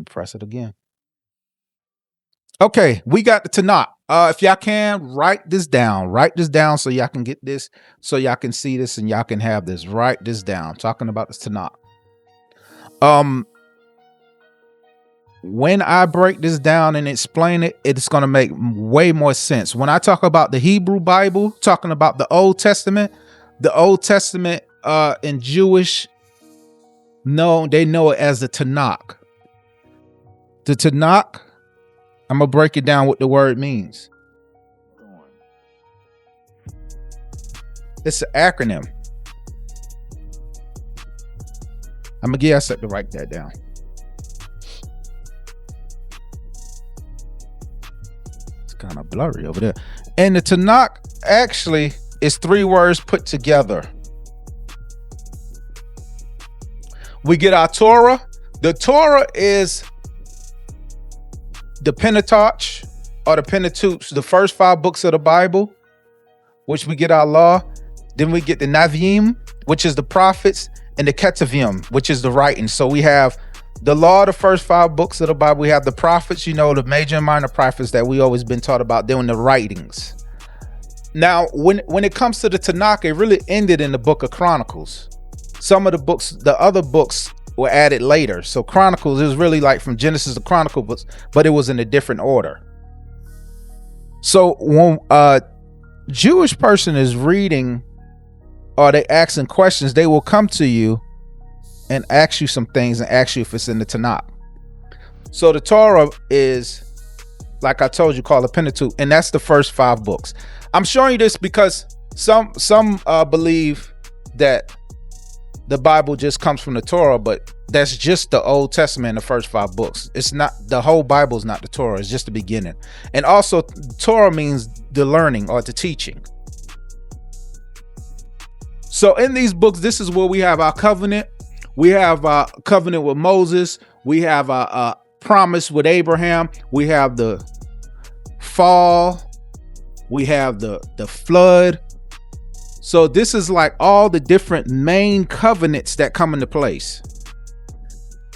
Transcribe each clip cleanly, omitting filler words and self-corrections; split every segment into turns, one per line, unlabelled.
Press it again. Okay, we got the Tanakh. If y'all can write this down so y'all can get this, so y'all can see this and y'all can have this. Write this down. Talking about the Tanakh. When I break this down and explain it, it's going to make way more sense. When I talk about the Hebrew Bible, talking about the Old Testament in Jewish, they know it as the Tanakh. The Tanakh, I'm going to break it down what the word means. It's an acronym. I'm going to give you a second to write that down. It's kind of blurry over there. And the Tanakh actually is 3 words put together. We get our Torah. The Torah is the Pentateuch or the Pentateuch, the first 5 books of the Bible, which we get our law. Then we get the Nevi'im, which is the prophets, and the Ketuvim, which is the writings. So we have the law, the first 5 books of the Bible. We have the prophets, the major and minor prophets that we always been taught about. Then the writings. Now, when it comes to the Tanakh, it really ended in the book of Chronicles. Some of the books, the other books, were added later. So Chronicles is really like from Genesis to Chronicles, but it was in a different order. So when a Jewish person is reading or they asking questions, they will come to you and ask you some things and ask you if it's in the Tanakh. So the Torah is, like I told you, called the Pentateuch, and that's the first 5 books. I'm showing you this because some believe that the Bible just comes from the Torah, but that's just the Old Testament, the first 5 books. It's not, the whole Bible is not the Torah, it's just the beginning. And also Torah means the learning or the teaching. So in these books, this is where we have our covenant. We have a covenant with Moses. We have a promise with Abraham. We have the fall. We have the flood. So this is like all the different main covenants that come into place.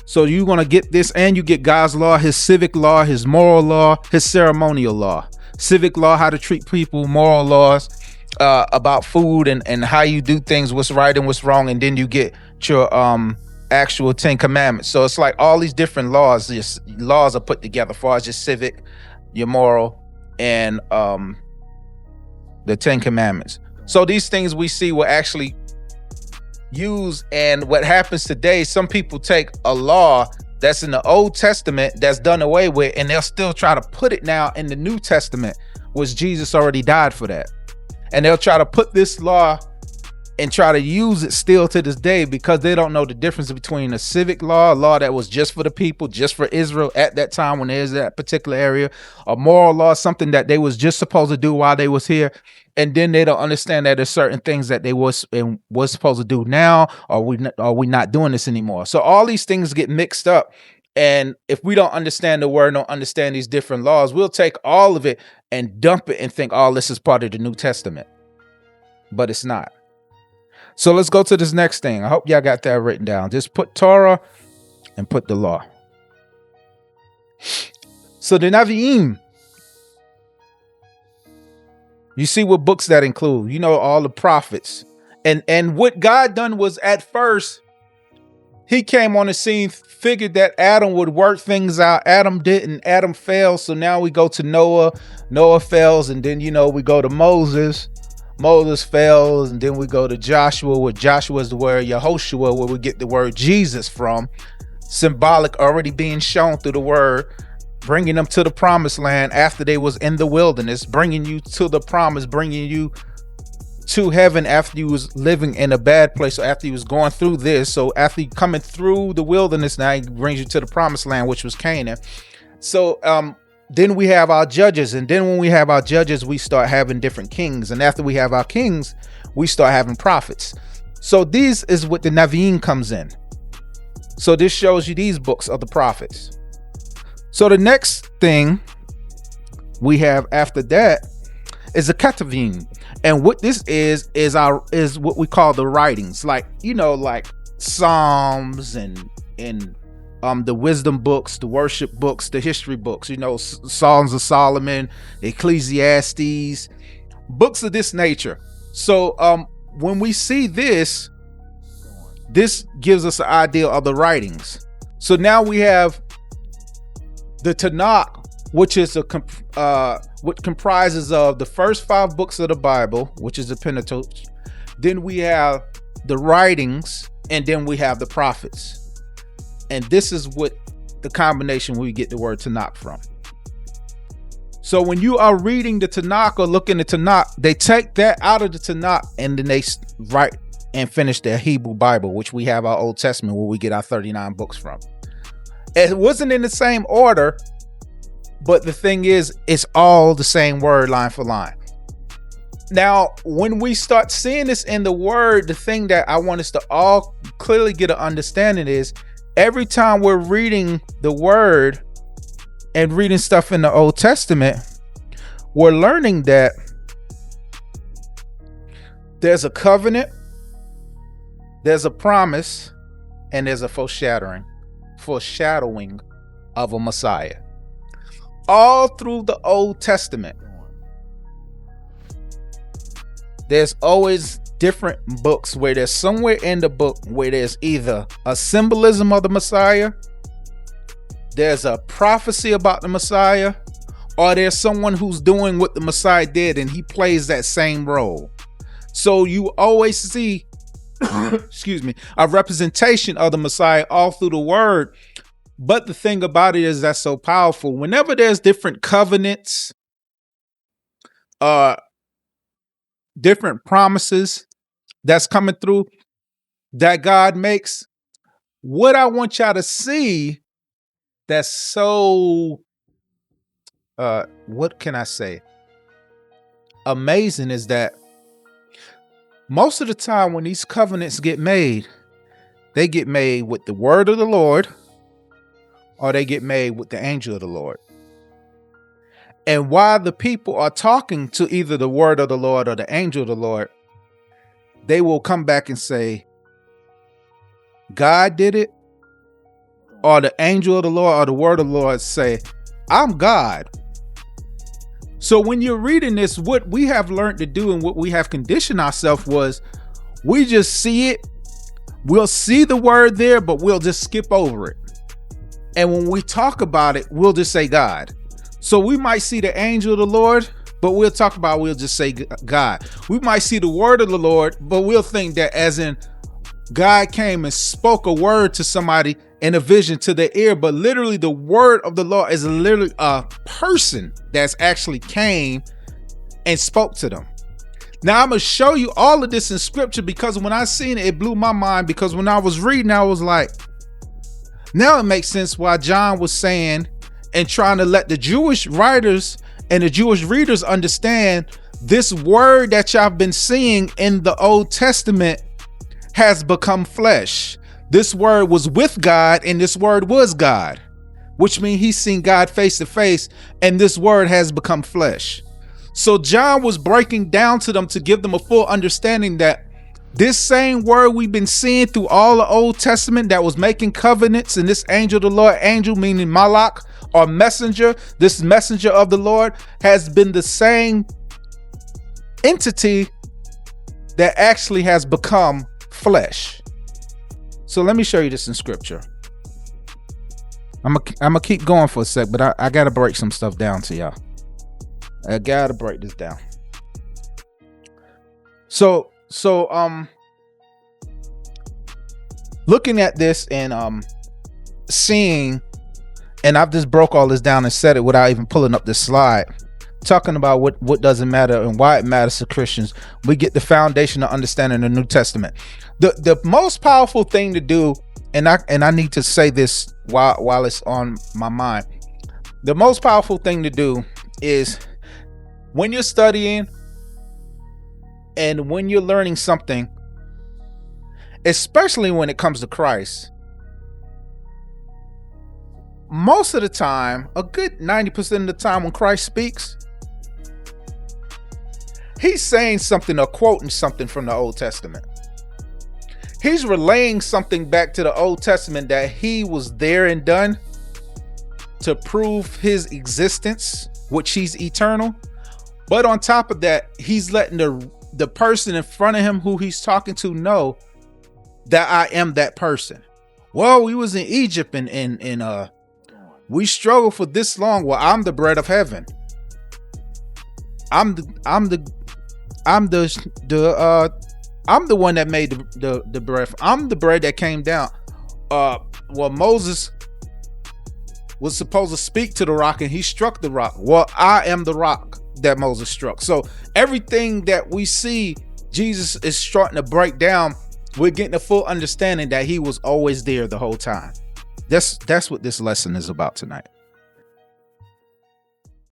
So you're going to get this, and you get God's law, his civic law, his moral law, his ceremonial law. Civic law, how to treat people, moral laws about food and how you do things, what's right and what's wrong. And then you get your actual 10 commandments. So it's like all these different laws, laws are put together as far as your civic, your moral, and the 10 commandments. So these things we see were actually used, and what happens today, some people take a law that's in the Old Testament that's done away with, and they'll still try to put it now in the New Testament, which Jesus already died for that. And they'll try to put this law and try to use it still to this day because they don't know the difference between a civic law, a law that was just for the people, just for Israel at that time when there's that particular area, a moral law, something that they was just supposed to do while they was here. And then they don't understand that there's certain things that they was supposed to do now, or we not doing this anymore. So all these things get mixed up. And if we don't understand the word, don't understand these different laws, we'll take all of it and dump it and think, oh, this is part of the New Testament. But it's not. So let's go to this next thing. I hope y'all got that written down. Just put Torah and put the law. So the Nevi'im, you see what books that include, all the prophets. And what God done was, at first, he came on the scene, figured that Adam would work things out. Adam didn't. Adam failed. So now we go to Noah. Noah fails. And then, we go to Moses. Moses fails. And then we go to Joshua, where Joshua is the word Yehoshua, where we get the word Jesus from. Symbolic, already being shown through the word, bringing them to the promised land after they was in the wilderness, bringing you to the promise, bringing you to heaven after you was living in a bad place, or after you was going through this. So after you coming through the wilderness, now he brings you to the promised land, which was Canaan. So then we have our judges, and then when we have our judges, we start having different kings, and after we have our kings, we start having prophets. So this is what the Nevi'im comes in. So this shows you these books of the prophets. So the next thing we have after that is the Ketuvim. And what this is what we call the writings, like Psalms and the wisdom books, the worship books, the history books, Songs of Solomon, Ecclesiastes, books of this nature. So when we see this gives us an idea of the writings. So now we have the Tanakh, which is what comprises of the first 5 books of the Bible, which is the Pentateuch. Then we have the writings, and then we have the prophets. And this is what the combination we get the word Tanakh from. So when you are reading the Tanakh or looking at Tanakh, they take that out of the Tanakh and then they write and finish their Hebrew Bible, which we have our Old Testament where we get our 39 books from. It wasn't in the same order, but the thing is, it's all the same word line for line. Now, when we start seeing this in the word, the thing that I want us to all clearly get an understanding is every time we're reading the word and reading stuff in the Old Testament, we're learning that there's a covenant, there's a promise, and there's a foreshadowing of a Messiah. All through the Old Testament, there's always different books where there's somewhere in the book where there's either a symbolism of the Messiah, there's a prophecy about the Messiah, or there's someone who's doing what the Messiah did and he plays that same role. So you always see a representation of the Messiah all through the word. But the thing about it is that's so powerful. Whenever there's different covenants, different promises that's coming through that God makes, what I want y'all to see that's so, what can I say, amazing is that most of the time when these covenants get made, they get made with the word of the Lord, or they get made with the angel of the Lord. And while the people are talking to either the word of the Lord or the angel of the Lord, they will come back and say, God did it, or the angel of the Lord or the word of the Lord say, I'm God. So when you're reading this, what we have learned to do and what we have conditioned ourselves was we just see it. We'll see the word there, but we'll just skip over it. And when we talk about it, we'll just say God. So we might see the angel of the Lord, but we'll just say God. We might see the word of the Lord, but we'll think that as in God came and spoke a word to somebody in a vision to their ear, but literally the word of the Lord is literally a person that's actually came and spoke to them. Now I'm going to show you all of this in scripture because when I seen it, it blew my mind, because when I was reading, I was like, now it makes sense why John was saying and trying to let the Jewish writers and the Jewish readers understand this word that y'all been seeing in the Old Testament has become flesh. This word was with God and this word was God, which means he's seen God face to face, and this word has become flesh. So John was breaking down to them to give them a full understanding that this same word we've been seeing through all the Old Testament that was making covenants, and this angel of the Lord, angel meaning Malach or messenger, this messenger of the Lord has been the same entity that actually has become flesh. So let me show you this in scripture. I'm gonna keep going for a sec, but I gotta break some stuff down to y'all. I gotta break this down. So looking at this and seeing, and I've just broke all this down and said it without even pulling up this slide, talking about what doesn't matter and why it matters to Christians. We get the foundation of understanding the New Testament. The most powerful thing to do, and I need to say this while it's on my mind. The most powerful thing to do is when you're studying and when you're learning something, especially when it comes to Christ, most of the time, a good 90% of the time when Christ speaks, he's saying something or quoting something from the Old Testament. He's relaying something back to the Old Testament that he was there and done to prove his existence, which he's eternal. But on top of that, he's letting the person in front of him who he's talking to know that I am that person. Well, we was in Egypt and we struggled for this long. Well, I'm the bread of heaven. I'm the one that made the bread. I'm the bread that came down. Well, Moses was supposed to speak to the rock and he struck the rock. Well, I am the rock that Moses struck. So everything that we see Jesus is starting to break down, we're getting a full understanding that he was always there the whole time. That's what this lesson is about tonight.